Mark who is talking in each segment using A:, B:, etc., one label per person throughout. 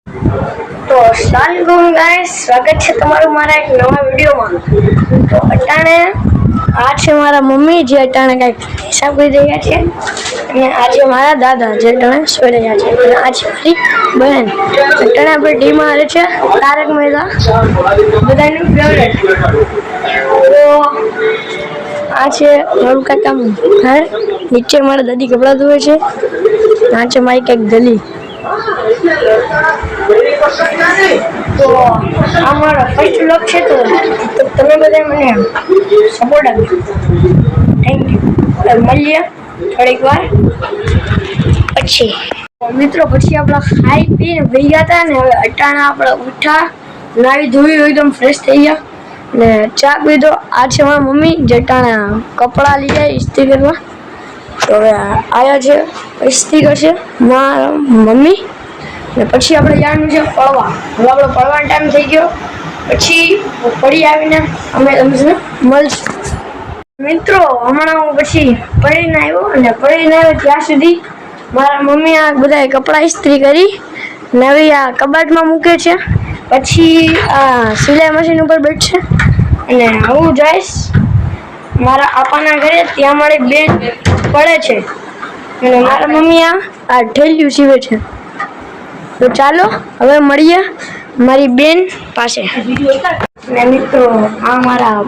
A: તો સલામ ગાઈસ, સ્વાગત છે તમારું મારા એક નવા વિડીયોમાં। તો અટાણે આ છે મારા મમ્મી જે અટાણે કંઈક હિસાબ કરી રહ્યા છે, અને આજે મારા દાદા જે અટાણે સોઈ રહ્યા છે, અને આ છે મારી બહેન અટાણે આપણે ટીમ હારે છે તારક મહેતા બધાનું ફેવરેટ। તો આ છે મારું કાકાનું ઘર, નીચે મારા દાદી કપડાં ધોવે છે, આ છે મારી કંઈક ગલી। તો આ મારો ફર્સ્ટ વ્લોગ છે, તો તમે બધા મને સપોર્ટ આપજો, થેન્ક યુ। મળીએ થોડીક વાર પછી। મિત્રો પછી આપણે ખાઈ પીને ભઈ ગયા હતા ને, હવે અટાણા આપણે ઉઠા, નાવી ધોઈ એકદમ ફ્રેશ થઈ ગયા ને ચા પીધો। આ છે મારા મમ્મી જે અટાણા કપડાં લઈ જાય ઇસ્ત્રી કરવા, તો હવે આવ્યા છે ઇસ્ત્રી કરશે મારા મમ્મી, ને પછી આપણે જવાનું છે પડવા। હવે આપણો પડવાનો ટાઈમ થઈ ગયો, પછી પડી આવીને અમે તમને મળશું। મિત્રો હમણાં હું પછી પડીને આવ્યો, અને પડીને આવ્યો ત્યાં સુધી મારા મમ્મી આ બધા કપડાં ઇસ્ત્રી કરી નવી આ કબાટમાં મૂકે છે, પછી આ સિલાઈ મશીન ઉપર બેઠશે, અને હું જઈશ મારા આપાના ઘરે, ત્યાં મારી બેન પડે છે, અને મારા મમ્મી આ ઠેલિયું સીવે છે। તો ચાલો હવે મળીએ મારી બેન પાસે। ને મિત્રો આ મારા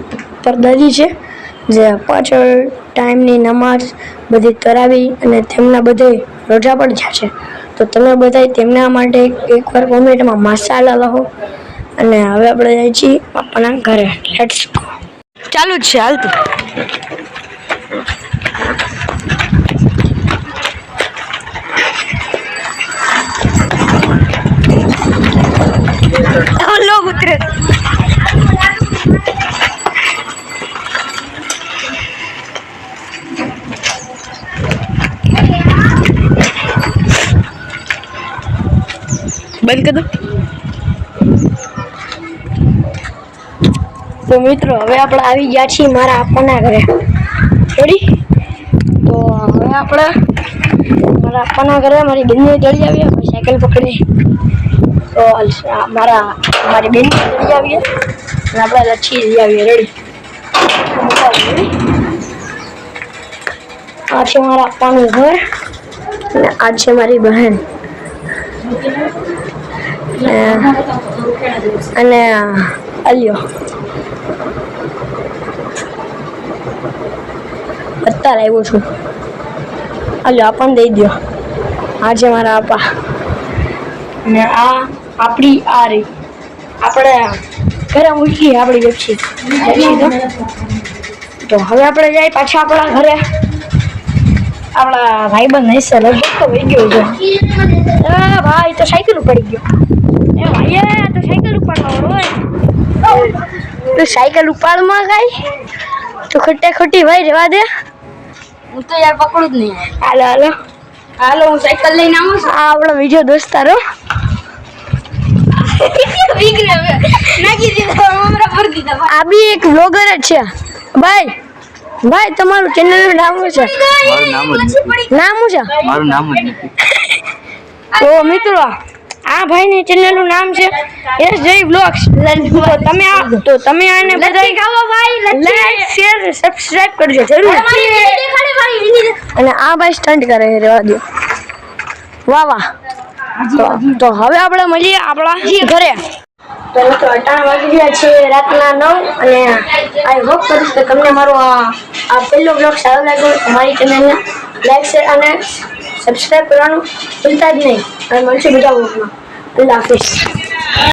A: પરદાદી છે જે પાછળ ટાઈમની નમાઝ બધી કરાવી, અને તેમના બધે રોજા પણ થયા છે, તો તમે બધા તેમના માટે એકવાર કોમેન્ટમાં માશાલ્લાહ લખો। અને હવે આપણે જઈએ છીએ પાપાના ઘરે, લેટ્સ ગો। ચાલુ જ છે હાલતું। लोग उतरे बंद कर दो। तो मित्रों હવે આપણે આવી ગયા છીએ મારા આપના ઘરે રેડી। તો હવે આપણે મારા આપના ઘરે મારી બેનને ચડી આવી, સાયકલ પકડી, તો મારી બેન ચડી આવીએ અને આપણે લચ્છી લઈ આવીએ રેડી। આ છે મારા આપવાનું ઘર, અને આ છે મારી બહેન, અને અલ્યો અત્યારે આવ્યો છું, અલ્યો આપણને દઈ દો। આ છે મારા આપા, અને આ આપણી આ રહી આપણે ઘરે મૂકી આપણી વેચી। તો હવે આપણે જાય પાછા આપણા ઘરે। આપણા ભાઈબંધ નહીં છે, લગભગ તો વહી ગયો છે। ભાઈ તો સાયકલ પડી ગયો, એ ભાઈ તો સાયકલ ઉપાડવા હોય, તો સાયકલ ઉપાડમાં કાંઈ તો ખોટે ખોટી ભાઈ રહેવા દે, હું તો યાર પકડું જ નહીં। હાલો હાલો હાલો, હું સાયકલ લઈને આવું છું। આ આપણો બીજો દોસ્તારો આ બી એક બ્લોગર જ છે। ભાઈ ભાઈ તમારું ચેનલનું નામ શું છે? નામ શું છે? મારું નામ જ નથી। તો મિત્રો આ ભાઈની ચેનલનું નામ છે SJ Vlogs। તો તમે આને બધા લાઈક શેર સબસ્ક્રાઇબ કરજો જરૂર। અને આ ભાઈ સ્ટન્ટ કરે છે, રહેવા દો, વાહ વાહ। તો હવે આપણે મળીએ આપણા ઘરે। તો મિત્રો અટાણા વાગી ગયા છે રાતના 9, અને આઈ હોપ કરીશ કે તમને મારો આ પહેલો બ્લોગ સારો લાગ્યો, મારી ચેનલને લાઈક શેર અને સબસ્ક્રાઇબ કરવાનું ભૂલતા જ નહીં। અને મળશે બીજા બ્લોગમાં। અલ્લાહ હાફિઝ।